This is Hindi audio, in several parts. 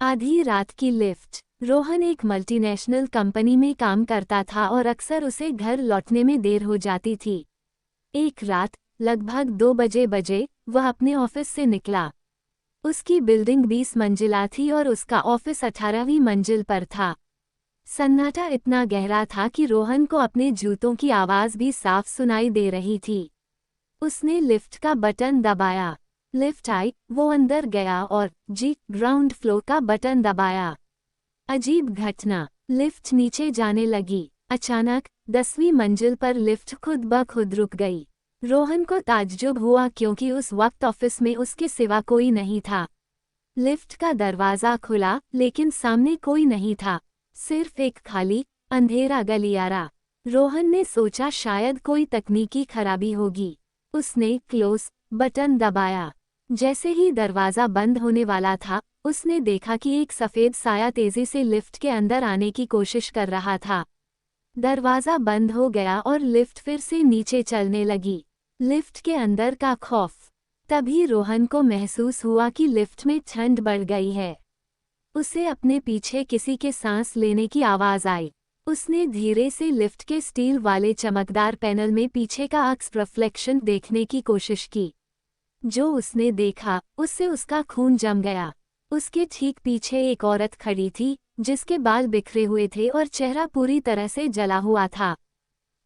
आधी रात की लिफ्ट। रोहन एक मल्टीनेशनल कंपनी में काम करता था और अक्सर उसे घर लौटने में देर हो जाती थी। एक रात लगभग 2 बजे वह अपने ऑफिस से निकला। उसकी बिल्डिंग 20 मंजिला थी और उसका ऑफिस 18वीं मंजिल पर था। सन्नाटा इतना गहरा था कि रोहन को अपने जूतों की आवाज़ भी साफ सुनाई दे रही थी। उसने लिफ्ट का बटन दबाया। लिफ्ट आई, वो अंदर गया और ग्राउंड फ्लोर का बटन दबाया। अजीब घटना, लिफ्ट नीचे जाने लगी। अचानक 10वीं मंजिल पर लिफ्ट खुद ब खुद रुक गई। रोहन को ताज्जुब हुआ क्योंकि उस वक्त ऑफिस में उसके सिवा कोई नहीं था। लिफ्ट का दरवाज़ा खुला लेकिन सामने कोई नहीं था, सिर्फ एक खाली अंधेरा गलियारा। रोहन ने सोचा शायद कोई तकनीकी खराबी होगी। उसने क्लोज बटन दबाया। जैसे ही दरवाज़ा बंद होने वाला था, उसने देखा कि एक सफ़ेद साया तेज़ी से लिफ्ट के अंदर आने की कोशिश कर रहा था। दरवाज़ा बंद हो गया और लिफ्ट फिर से नीचे चलने लगी। लिफ्ट के अंदर का खौफ। तभी रोहन को महसूस हुआ कि लिफ्ट में ठंड बढ़ गई है। उसे अपने पीछे किसी के सांस लेने की आवाज़ आई। उसने धीरे से लिफ्ट के स्टील वाले चमकदार पैनल में पीछे का अक्स रिफ्लेक्शन देखने की कोशिश की। जो उसने देखा, उससे उसका खून जम गया। उसके ठीक पीछे एक औरत खड़ी थी, जिसके बाल बिखरे हुए थे और चेहरा पूरी तरह से जला हुआ था।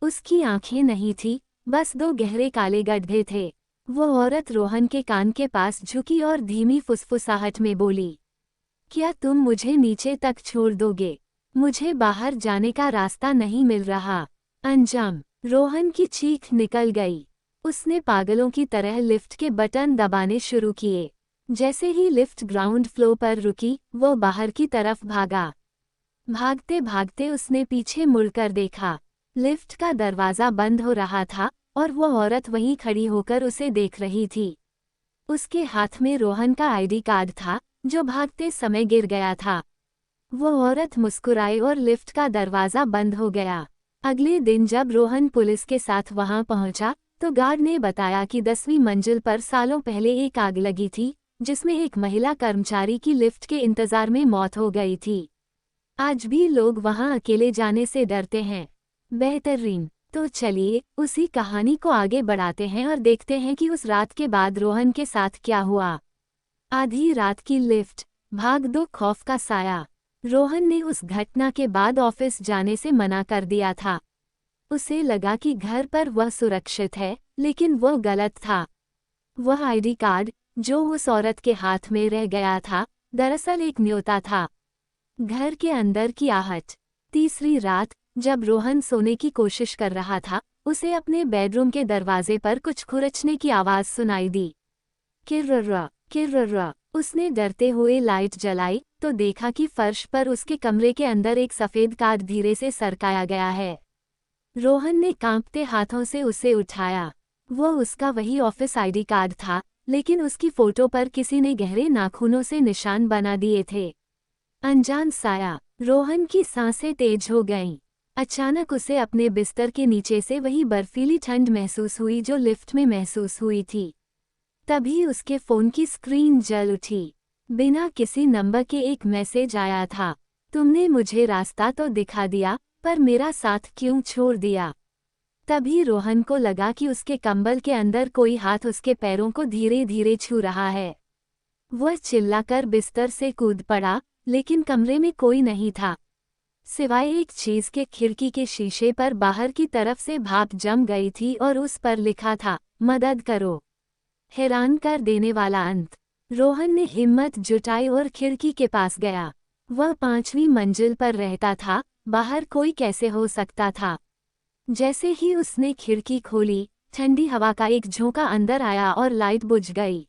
उसकी आंखें नहीं थी, बस 2 गहरे काले गड्ढे थे। वो औरत रोहन के कान के पास झुकी और धीमी फुसफुसाहट में बोली, क्या तुम मुझे नीचे तक छोड़ दोगे? मुझे बाहर जाने का रास्ता नहीं मिल रहा। अंजाम, रोहन की चीख निकल गई। उसने पागलों की तरह लिफ्ट के बटन दबाने शुरू किए। जैसे ही लिफ्ट ग्राउंड फ्लोर पर रुकी, वो बाहर की तरफ भागा। भागते भागते उसने पीछे मुड़कर देखा। लिफ्ट का दरवाज़ा बंद हो रहा था और वो औरत वहीं खड़ी होकर उसे देख रही थी। उसके हाथ में रोहन का आईडी कार्ड था, जो भागते समय गिर गया था। वो औरत मुस्कुराई और लिफ्ट का दरवाज़ा बंद हो गया। अगले दिन जब रोहन पुलिस के साथ वहां पहुंचा, तो गार्ड ने बताया कि 10वीं मंजिल पर सालों पहले एक आग लगी थी, जिसमें एक महिला कर्मचारी की लिफ्ट के इंतजार में मौत हो गई थी। आज भी लोग वहां अकेले जाने से डरते हैं। बेहतरीन। तो चलिए उसी कहानी को आगे बढ़ाते हैं और देखते हैं कि उस रात के बाद रोहन के साथ क्या हुआ। आधी रात की लिफ्ट, भाग दो, खौफ का साया। रोहन ने उस घटना के बाद ऑफिस जाने से मना कर दिया था। उसे लगा कि घर पर वह सुरक्षित है, लेकिन वह गलत था। वह आईडी कार्ड, जो उस औरत के हाथ में रह गया था, दरअसल एक न्योता था। घर के अंदर की आहट। तीसरी रात, जब रोहन सोने की कोशिश कर रहा था, उसे अपने बेडरूम के दरवाजे पर कुछ खुरचने की आवाज़ सुनाई दी। किर्रर्रा, किर्रर्रा। उसने डरते हुए लाइट जलाई तो देखा कि फर्श पर उसके कमरे के अंदर एक सफ़ेद कार्ड धीरे से सरकाया गया है। रोहन ने कांपते हाथों से उसे उठाया। वो उसका वही ऑफिस आईडी कार्ड था, लेकिन उसकी फोटो पर किसी ने गहरे नाखूनों से निशान बना दिए थे। अनजान साया। रोहन की सांसें तेज हो गईं। अचानक उसे अपने बिस्तर के नीचे से वही बर्फीली ठंड महसूस हुई जो लिफ्ट में महसूस हुई थी। तभी उसके फ़ोन की स्क्रीन जल उठी। बिना किसी नंबर के एक मैसेज आया था, तुमने मुझे रास्ता तो दिखा दिया, पर मेरा साथ क्यों छोड़ दिया? तभी रोहन को लगा कि उसके कंबल के अंदर कोई हाथ उसके पैरों को धीरे धीरे छू रहा है। वह चिल्लाकर बिस्तर से कूद पड़ा, लेकिन कमरे में कोई नहीं था, सिवाय एक चीज के। खिड़की के शीशे पर बाहर की तरफ से भाप जम गई थी और उस पर लिखा था, मदद करो। हैरान कर देने वाला अंत। रोहन ने हिम्मत जुटाई और खिड़की के पास गया। वह 5वीं मंजिल पर रहता था, बाहर कोई कैसे हो सकता था? जैसे ही उसने खिड़की खोली, ठंडी हवा का एक झोंका अंदर आया और लाइट बुझ गई।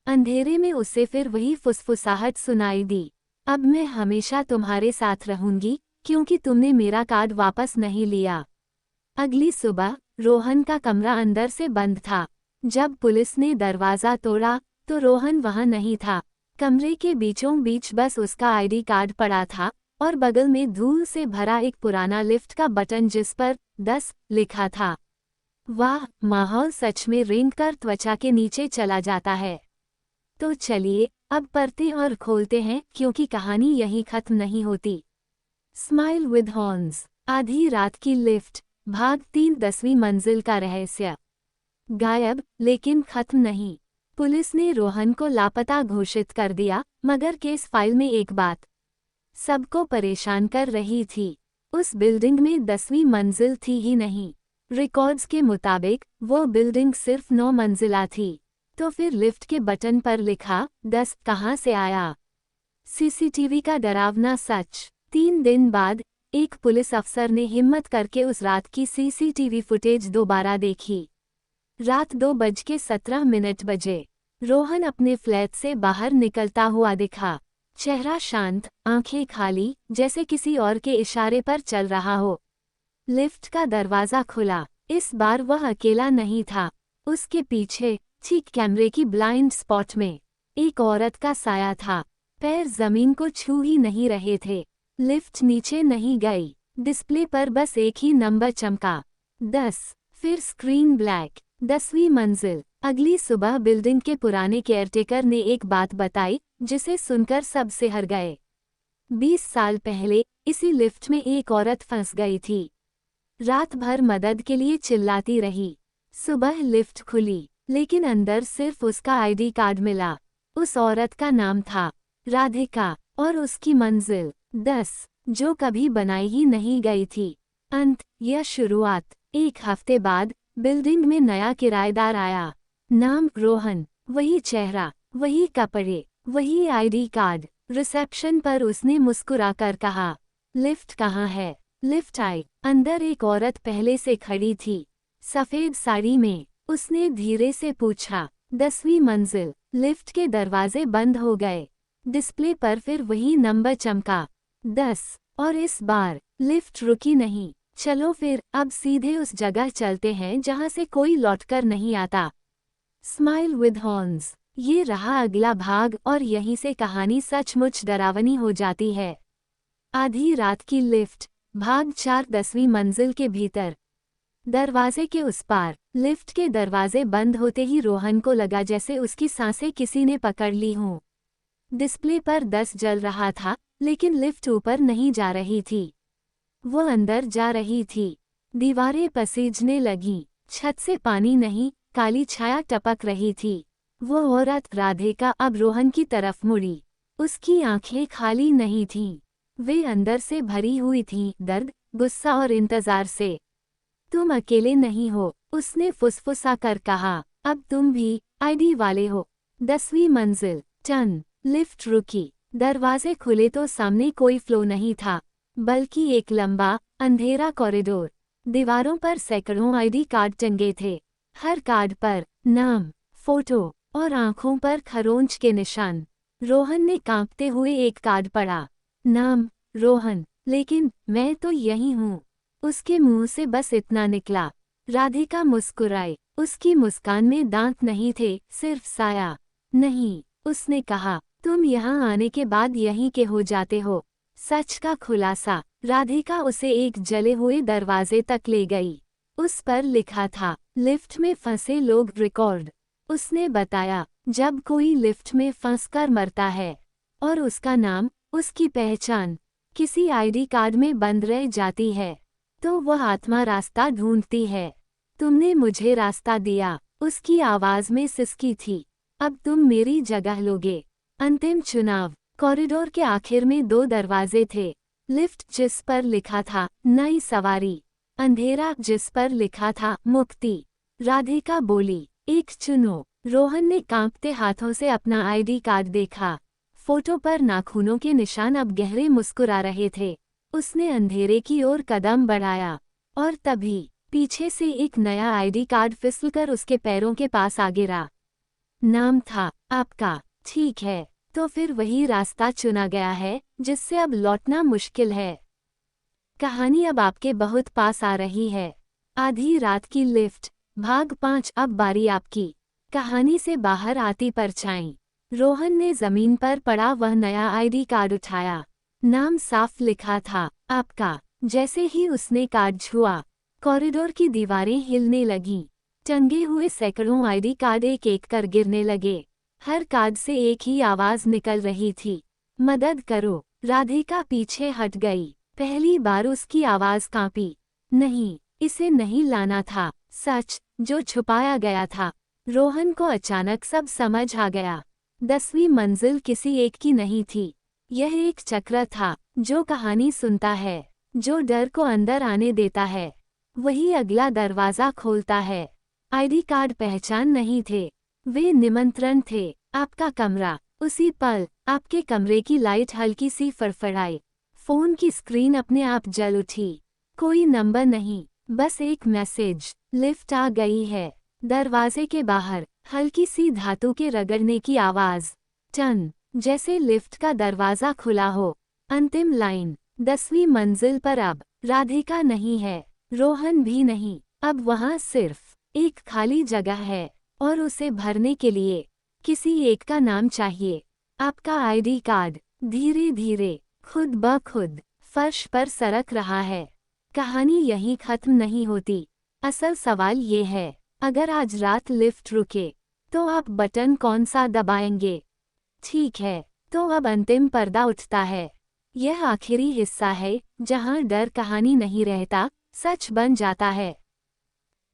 अंधेरे में उसे फिर वही फुसफुसाहट सुनाई दी, अब मैं हमेशा तुम्हारे साथ रहूंगी, क्योंकि तुमने मेरा कार्ड वापस नहीं लिया। अगली सुबह रोहन का कमरा अंदर से बंद था। जब पुलिस ने दरवाज़ा तोड़ा, तो रोहन वहां नहीं था। कमरे के बीचों बीच बस उसका आईडी कार्ड पड़ा था और बगल में धूल से भरा एक पुराना लिफ्ट का बटन जिस पर 10 लिखा था। वाह, माहौल सच में रेंग कर त्वचा के नीचे चला जाता है। तो चलिए अब पढ़ते और खोलते हैं, क्योंकि कहानी यहीं खत्म नहीं होती। स्माइल विद हॉर्न्स, आधी रात की लिफ्ट, भाग 3, 10वीं मंजिल का रहस्य। गायब, लेकिन खत्म नहीं। पुलिस ने रोहन को लापता घोषित कर दिया, मगर केस फाइल में एक बात सबको परेशान कर रही थी। उस बिल्डिंग में 10वीं मंजिल थी ही नहीं। रिकॉर्ड्स के मुताबिक वो बिल्डिंग सिर्फ 9 मंजिला थी। तो फिर लिफ्ट के बटन पर लिखा 10 कहाँ से आया? सीसीटीवी का डरावना सच। 3 दिन बाद एक पुलिस अफसर ने हिम्मत करके उस रात की सीसीटीवी फुटेज दोबारा देखी। रात 2:17 बजे रोहन अपने फ्लैट से बाहर निकलता हुआ दिखा। चेहरा शांत, आंखें खाली, जैसे किसी और के इशारे पर चल रहा हो। लिफ्ट का दरवाजा खुला। इस बार वह अकेला नहीं था। उसके पीछे, ठीक कैमरे की ब्लाइंड स्पॉट में, एक औरत का साया था। पैर जमीन को छू ही नहीं रहे थे। लिफ्ट नीचे नहीं गई। डिस्प्ले पर बस एक ही नंबर चमका, 10। फिर स्क्रीन ब्लैक। 10वीं मंजिल। अगली सुबह बिल्डिंग के पुराने केयरटेकर ने एक बात बताई, जिसे सुनकर सब सिहर गए। 20 साल पहले इसी लिफ्ट में एक औरत फंस गई थी। रात भर मदद के लिए चिल्लाती रही। सुबह लिफ्ट खुली, लेकिन अंदर सिर्फ उसका आईडी कार्ड मिला। उस औरत का नाम था राधिका, और उसकी मंजिल 10, जो कभी बनाई ही नहीं गई थी। अंत या शुरुआत। एक हफ्ते बाद बिल्डिंग में नया किराएदार आया। नाम रोहन, वही चेहरा, वही कपड़े, वही आईडी कार्ड। रिसेप्शन पर उसने मुस्कुराकर कहा, लिफ्ट कहाँ है? लिफ्ट आई। अंदर एक औरत पहले से खड़ी थी, सफेद साड़ी में। उसने धीरे से पूछा, 10वीं मंजिल। लिफ्ट के दरवाजे बंद हो गए। डिस्प्ले पर फिर वही नंबर चमका, 10। और इस बार लिफ्ट रुकी नहीं। चलो फिर अब सीधे उस जगह चलते हैं जहां से कोई लौटकर नहीं आता। Smile with horns. ये रहा अगला भाग, और यहीं से कहानी सचमुच डरावनी हो जाती है। आधी रात की लिफ्ट, भाग 4, 10वीं मंजिल के भीतर। दरवाजे के उस पार। लिफ्ट के दरवाजे बंद होते ही रोहन को लगा जैसे उसकी सांसें किसी ने पकड़ ली हों। डिस्प्ले पर 10 जल रहा था, लेकिन लिफ्ट ऊपर नहीं जा रही थी। वो अंदर जा रही थी। दीवारें पसीजने लगीं। छत से पानी नहीं, काली छाया टपक रही थी। वो औरत राधिका अब रोहन की तरफ मुड़ी। उसकी आंखें खाली नहीं थीं। वे अंदर से भरी हुई थीं, दर्द, गुस्सा और इंतजार से। तुम अकेले नहीं हो, उसने फुसफुसा कर कहा। अब तुम भी आईडी वाले हो। 10वीं मंजिल। टन। लिफ्ट रुकी। दरवाजे खुले तो सामने कोई फ्लो नहीं था, बल्कि एक लंबा, अंधेरा कॉरिडोर। दीवारों पर सैकड़ों आईडी कार्ड टंगे थे। हर कार्ड पर नाम, फोटो और आंखों पर खरोंच के निशान। रोहन ने कांपते हुए एक कार्ड पढ़ा। नाम रोहन, लेकिन मैं तो यही हूँ। उसके मुंह से बस इतना निकला। राधिका मुस्कुराई। उसकी मुस्कान में दांत नहीं थे, सिर्फ साया। नहीं, उसने कहा, तुम यहाँ आने के बाद यहीं के हो जाते हो। सच का खुलासा। राधिका उसे एक जले हुए दरवाजे तक ले गई। उस पर लिखा था, लिफ्ट में फंसे लोग रिकॉर्ड। उसने बताया, जब कोई लिफ्ट में फंसकर मरता है और उसका नाम, उसकी पहचान किसी आईडी कार्ड में बंद रह जाती है, तो वह आत्मा रास्ता ढूंढती है। तुमने मुझे रास्ता दिया, उसकी आवाज में सिसकी थी। अब तुम मेरी जगह लोगे। अंतिम चुनाव। कॉरिडोर के आखिर में 2 दरवाजे थे। लिफ्ट जिस पर लिखा था नई सवारी, अंधेरा जिस पर लिखा था मुक्ति। राधिका बोली, एक चुनो। रोहन ने कांपते हाथों से अपना आईडी कार्ड देखा। फोटो पर नाखूनों के निशान अब गहरे मुस्कुरा रहे थे। उसने अंधेरे की ओर कदम बढ़ाया, और तभी पीछे से एक नया आईडी कार्ड फिसलकर उसके पैरों के पास आ गिरा। नाम था आपका। ठीक है, तो फिर वही रास्ता चुना गया है, जिससे अब लौटना मुश्किल है। कहानी अब आपके बहुत पास आ रही है। आधी रात की लिफ्ट, भाग 5। अब बारी आपकी। कहानी से बाहर आती परछाई। रोहन ने जमीन पर पड़ा वह नया आईडी कार्ड उठाया। नाम साफ लिखा था, आपका। जैसे ही उसने कार्ड छुआ, कॉरिडोर की दीवारें हिलने लगीं। टंगे हुए सैकड़ों आईडी कार्ड एक एक कर गिरने लगे। हर कार्ड से एक ही आवाज निकल रही थी, मदद करो। राधिका पीछे हट गई। पहली बार उसकी आवाज कांपी। नहीं, इसे नहीं लाना था। सच जो छुपाया गया था। रोहन को अचानक सब समझ आ गया। 10वीं मंजिल किसी एक की नहीं थी। यह एक चक्र था, जो कहानी सुनता है, जो डर को अंदर आने देता है, वही अगला दरवाजा खोलता है। आईडी कार्ड पहचान नहीं थे, वे निमंत्रण थे। आपका कमरा। उसी पल आपके कमरे की लाइट हल्की सी फड़फड़ाई। फोन की स्क्रीन अपने आप जल उठी। कोई नंबर नहीं, बस एक मैसेज। लिफ्ट आ गई है। दरवाजे के बाहर हल्की सी धातु के रगड़ने की आवाज। टन, जैसे लिफ्ट का दरवाजा खुला हो। अंतिम लाइन। 10वीं मंजिल पर अब राधिका नहीं है, रोहन भी नहीं। अब वहाँ सिर्फ एक खाली जगह है, और उसे भरने के लिए किसी एक का नाम चाहिए। आपका आईडी कार्ड धीरे धीरे खुद ब खुद फर्श पर सरक रहा है। कहानी यहीं खत्म नहीं होती। असल सवाल ये है, अगर आज रात लिफ्ट रुके, तो आप बटन कौन सा दबाएंगे? ठीक है, तो अब अंतिम पर्दा उठता है। यह आखिरी हिस्सा है, जहां डर कहानी नहीं रहता, सच बन जाता है।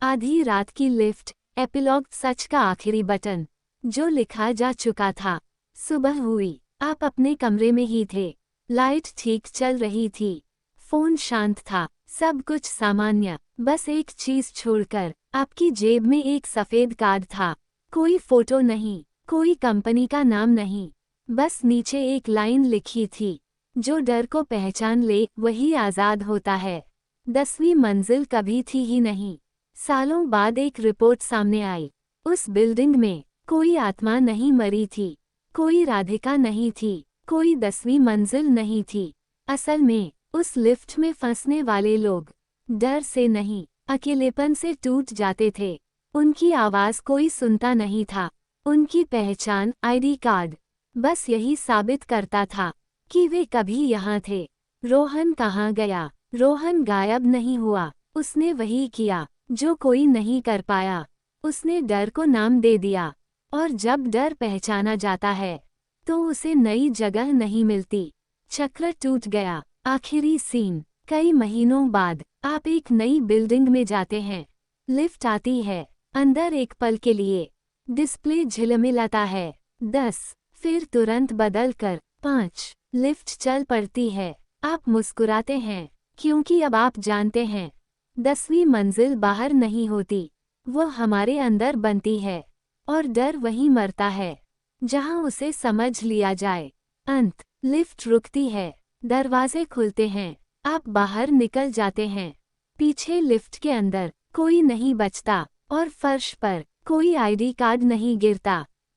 आधी रात की लिफ्ट, एपिलॉग, सच का आखिरी बटन, जो लिखा जा चुका था। सुबह हुई, आप अपने कमरे में ही थे। लाइट ठीक चल रही थी, फोन शांत था, सब कुछ सामान्य। बस एक चीज छोड़कर, आपकी जेब में एक सफेद कार्ड था। कोई फोटो नहीं, कोई कंपनी का नाम नहीं, बस नीचे एक लाइन लिखी थी, जो डर को पहचान ले वही आज़ाद होता है। 10वीं मंजिल कभी थी ही नहीं। सालों बाद एक रिपोर्ट सामने आई। उस बिल्डिंग में कोई आत्मा नहीं मरी थी, कोई राधिका नहीं थी, कोई 10वीं मंजिल नहीं थी। असल में उस लिफ्ट में फंसने वाले लोग डर से नहीं, अकेलेपन से टूट जाते थे। उनकी आवाज कोई सुनता नहीं था, उनकी पहचान आईडी कार्ड बस यही साबित करता था कि वे कभी यहाँ थे। रोहन कहाँ गया? रोहन गायब नहीं हुआ। उसने वही किया जो कोई नहीं कर पाया। उसने डर को नाम दे दिया, और जब डर पहचाना जाता है, तो उसे नई जगह नहीं मिलती। चक्र टूट गया। आखिरी सीन। कई महीनों बाद आप एक नई बिल्डिंग में जाते हैं। लिफ्ट आती है, अंदर एक पल के लिए डिस्प्ले झिलमिलाता है। 10, फिर तुरंत बदलकर 5। लिफ्ट चल पड़ती है। आप मुस्कुराते हैं, क्योंकि अब आप जानते हैं 10वीं मंजिल बाहर नहीं होती, वो हमारे अंदर बनती है। और डर वहीं मरता है, जहां उसे समझ लिया जाए। अंत। लिफ्ट रुकती है, दरवाजे खुलते हैं, आप बाहर निकल जाते हैं। पीछे लिफ्ट के अंदर कोई नहीं बचता, और फर्श पर कोई आईडी कार्ड नहीं गिरता।